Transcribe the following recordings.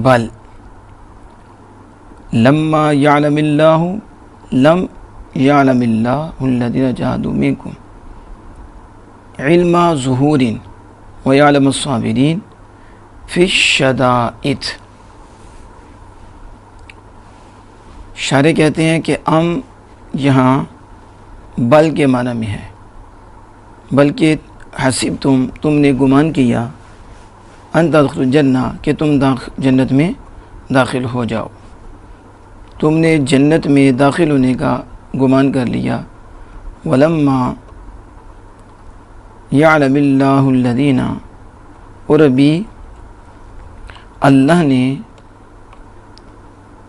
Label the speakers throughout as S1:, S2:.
S1: بل لما یعلم اللہ لم یعلم اللہ الذین جاہدوا منکم علم ظہور ویعلم الصابرین فی الشدائد۔ شارح کہتے ہیں کہ ام یہاں بل کے معنی میں ہے، بلکہ حسب تم نے گمان کیا ان تدخلوا الجنہ کہ تم جنت میں داخل ہو جاؤ، تم نے جنت میں داخل ہونے کا گمان کر لیا۔ ولما یعلم اللہ الذین، اور ابھی اللہ نے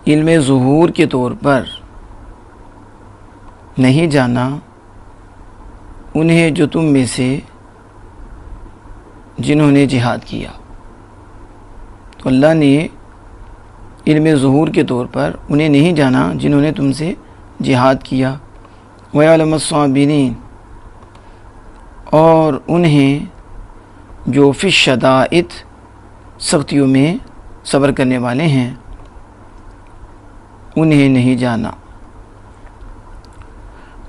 S1: علم ظہور کے طور پر نہیں جانا انہیں جو تم میں سے جنہوں نے جہاد کیا، تو اللہ نے علم ظہور کے طور پر انہیں نہیں جانا جنہوں نے تم سے جہاد کیا۔ وَيَعْلَمَ الصَّابِرِينَ، اور انہیں جو فی الشدائد سختیوں میں صبر کرنے والے ہیں انہیں نہیں جانا۔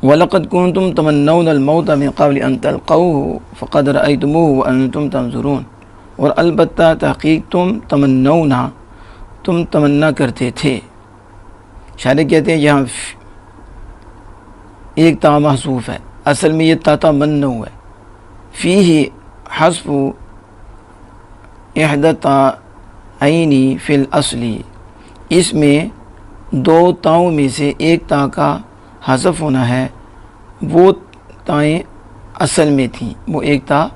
S1: وَلَقَدْ كُنْتُمْ تَمَنَّوْنَ الْمَوْتَ مِنْ قَبْلِ أَنْ تَلْقَوْهُ فَقَدْ رَأَيْتُمُوهُ وَأَنْتُمْ تَنْظُرُونَ، اور البتہ تحقیق تم تمنا کرتے تھے۔ شارح کہتے ہیں یہاں ایک تا محذوف ہے، اصل میں یہ تتمنو ہے، فیہ حذف احدی التاءین فی الاصل، اس میں دو تاؤں میں سے ایک تا کا حذف ہونا ہے، وہ تائیں اصل میں تھیں، وہ ایک تا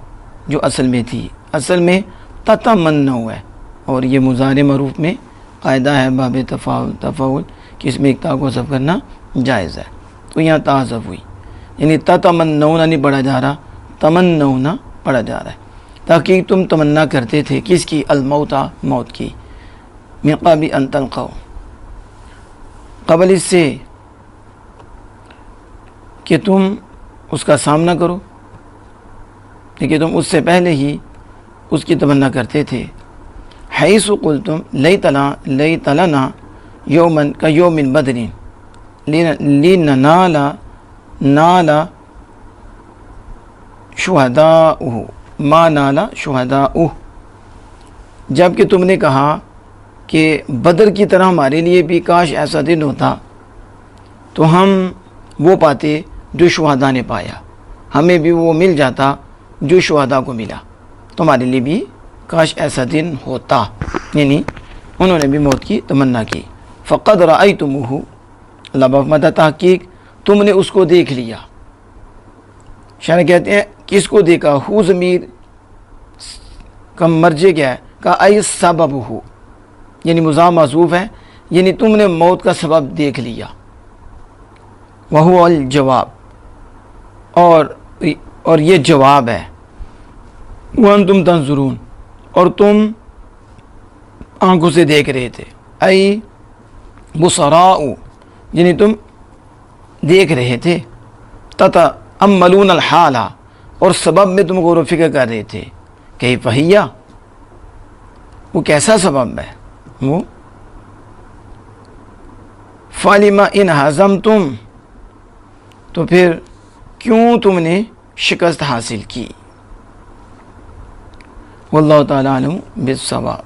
S1: جو اصل میں تھی، اصل میں تتمنو ہے، اور یہ مضارع معروف میں قاعدہ ہے باب تفاعل کہ اس میں ایک تا کو حذف کرنا جائز ہے، تو یہاں تا حذف ہوئی، یعنی تتمنون نہیں پڑھا جا رہا، تمنون پڑھا جا رہا ہے۔ تحقیق تم تمنا کرتے تھے کس کی؟ الموت، موت کی، من قبل ان تلقوا، قبل اس سے کہ تم اس کا سامنا کرو، لیکن تم اس سے پہلے ہی اس کی تمنا کرتے تھے۔ حیث قلتم لیت لنا یوما کیوم بدر نال شہداؤہ ما نال شہداؤہ، جب کہ تم نے کہا کہ بدر کی طرح ہمارے لیے بھی کاش ایسا دن ہوتا تو ہم وہ پاتے جو شہداء نے پایا، ہمیں بھی وہ مل جاتا جو شہداء کو ملا، تمہارے لیے بھی کاش ایسا دن ہوتا، یعنی انہوں نے بھی موت کی تمنا کی۔ فقد رأیتموہ، اللہ بفرماتا تحقیق تم نے اس کو دیکھ لیا۔ شاعر کہتے ہیں کس کو دیکھا؟ ہو ضمیر کا مرجع کیا ہے؟ کا ای سبب ہو، یعنی مضاف محذوف ہے، یعنی تم نے موت کا سبب دیکھ لیا۔ وہو الجواب، اور یہ جواب ہے۔ وانتم تنظرون، اور تم آنکھوں سے دیکھ رہے تھے، ای بصراء، یعنی تم دیکھ رہے تھے۔ تتأملون الحال، اور سبب میں تم غور و فکر کر رہے تھے، کیف ہی، وہ کیسا سبب ہے وہ۔ فَلِمَ إِنْ هَزَمْتُمْ، تو پھر کیوں تم نے شکست حاصل کی۔ واللہ تعالی عالم بالصواب۔